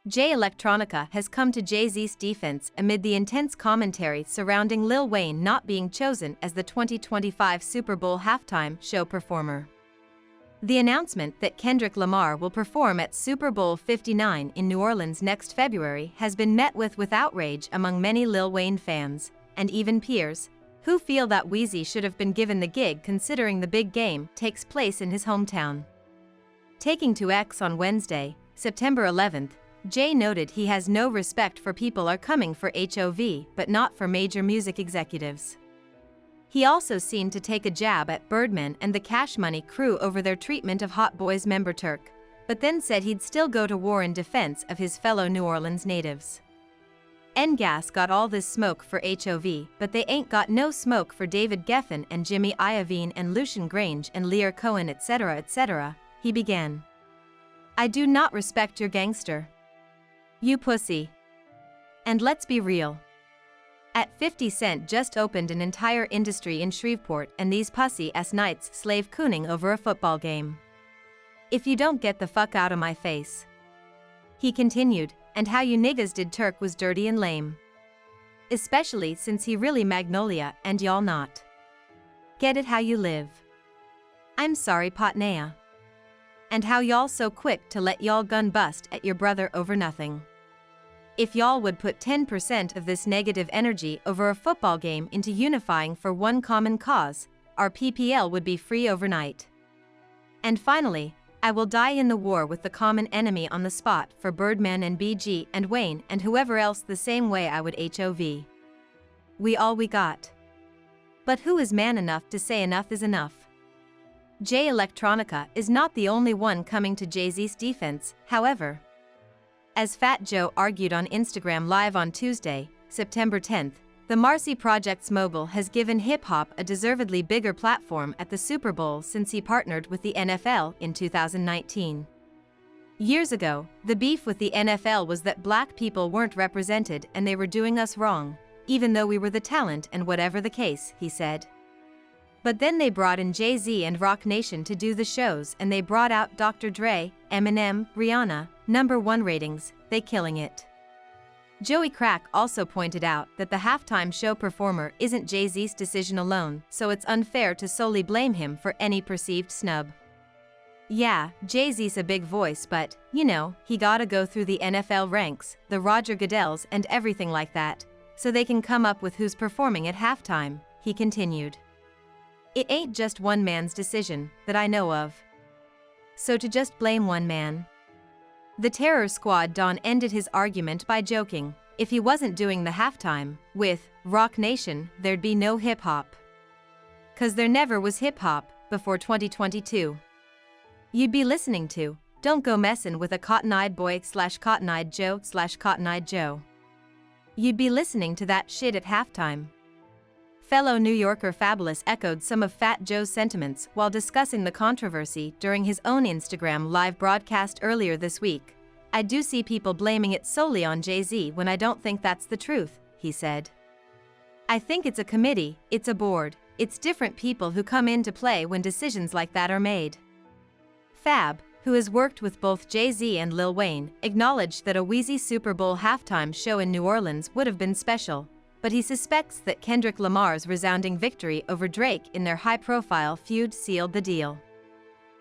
Electronica has come to Jay-Z's defense amid the intense commentary surrounding Lil Wayne not being chosen as the 2025 Super Bowl halftime show performer. The announcement that Kendrick Lamar will perform at Super Bowl 59 in New Orleans next February has been met with outrage among many Lil Wayne fans, and even peers, who feel that Weezy should have been given the gig considering the big game takes place in his hometown. Taking to X on Wednesday, September 11th, Jay noted he has no respect for people are coming for HOV but not for major music executives. He also seemed to take a jab at Birdman and the Cash Money crew over their treatment of Hot Boys member Turk, but then said he'd still go to war in defense of his fellow New Orleans natives. Ngas got all this smoke for HOV, but they ain't got no smoke for David Geffen and Jimmy Iovine and Lucian Grange and Lear Cohen etc., he began. I do not respect your gangster. You pussy. And let's be real. At 50 Cent just opened an entire industry in Shreveport and these pussy-ass knights slave cooning over a football game. If you don't get the fuck out of my face. He continued, and how you niggas did Turk was dirty and lame. Especially since he really Magnolia and y'all not. Get it how you live. I'm sorry Patnea. And how y'all so quick to let y'all gun bust at your brother over nothing. If y'all would put 10% of this negative energy over a football game into unifying for one common cause, our PPL would be free overnight. And finally, I will die in the war with the common enemy on the spot for Birdman and BG and Wayne and whoever else the same way I would HOV. We all we got. But who is man enough to say enough is enough? Electronica is not the only one coming to Jay-Z's defense, however. As Fat Joe argued on Instagram Live on Tuesday, September 10th, the Marcy Project's mogul has given hip-hop a deservedly bigger platform at the Super Bowl since he partnered with the NFL in 2019. Years ago, the beef with the NFL was that black people weren't represented and they were doing us wrong, even though we were the talent and whatever the case, he said. But then they brought in Jay-Z and Rock Nation to do the shows and they brought out Dr. Dre, Eminem, Rihanna, #1 ratings, they killing it. Joey Crack also pointed out that the halftime show performer isn't Jay-Z's decision alone, so it's unfair to solely blame him for any perceived snub. Yeah, Jay-Z's a big voice but, you know, he gotta go through the NFL ranks, the Roger Goodells and everything like that, so they can come up with who's performing at halftime, he continued. It ain't just one man's decision, that I know of. So to just blame one man. The Terror Squad Don ended his argument by joking, if he wasn't doing the halftime with Rock Nation, there'd be no hip-hop. 'Cause there never was hip-hop before 2022. You'd be listening to Don't Go Messin' with a Cotton-Eyed Boy / Cotton-Eyed Joe / Cotton-Eyed Joe. You'd be listening to that shit at halftime. Fellow New Yorker Fabulous echoed some of Fat Joe's sentiments while discussing the controversy during his own Instagram Live broadcast earlier this week. I do see people blaming it solely on Jay-Z when I don't think that's the truth, he said. I think it's a committee, it's a board, it's different people who come into play when decisions like that are made. Fab, who has worked with both Jay-Z and Lil Wayne, acknowledged that a Weezy Super Bowl halftime show in New Orleans would have been special, but he suspects that Kendrick Lamar's resounding victory over Drake in their high-profile feud sealed the deal.